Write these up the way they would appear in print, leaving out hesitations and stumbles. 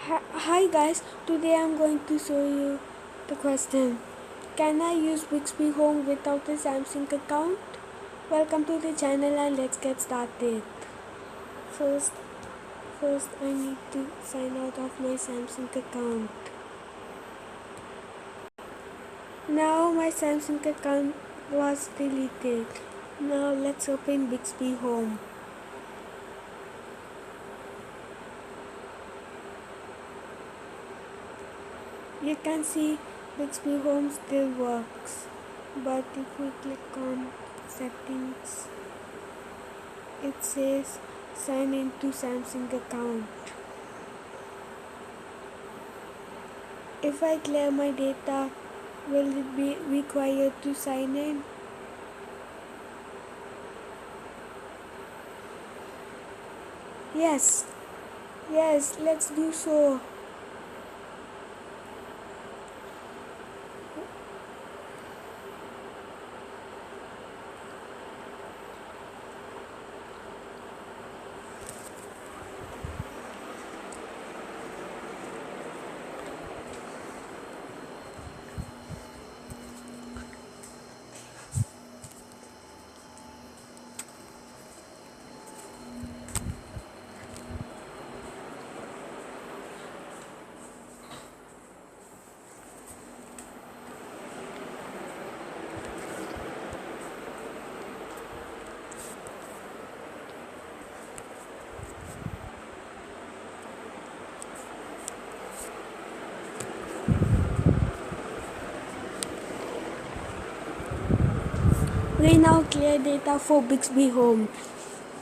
Hi guys, today I'm going to show you the question. Can I use Bixby Home without a Samsung account? Welcome to the channel and let's get started. First, first I need to sign out of my Samsung account. Now my Samsung account was deleted. Now let's open Bixby Home. You can see Bixby Home still works, but if we click on settings, it says sign into Samsung account. If I clear my data, will it be required to sign in? Yes, let's do so. We now clear data for Bixby Home.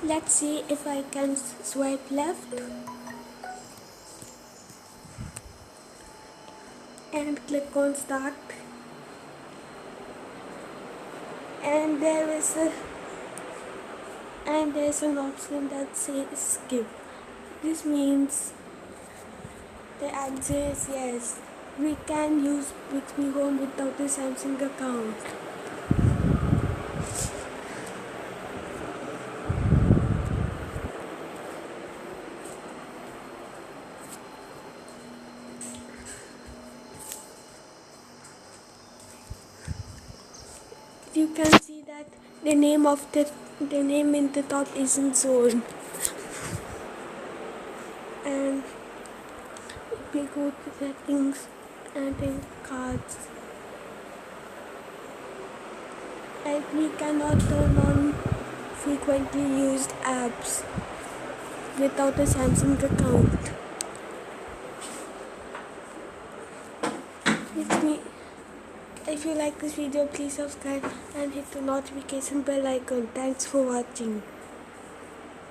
Let's see if I can swipe left and click on start. And there's an option that says skip. This means the answer is yes. We can use Bixby Home without a Samsung account. You can see that the name in the top isn't shown. And if we go to settings and then cards, like we cannot turn on frequently used apps without a Samsung account. If you like this video, please subscribe and hit the notification bell icon. Thanks for watching.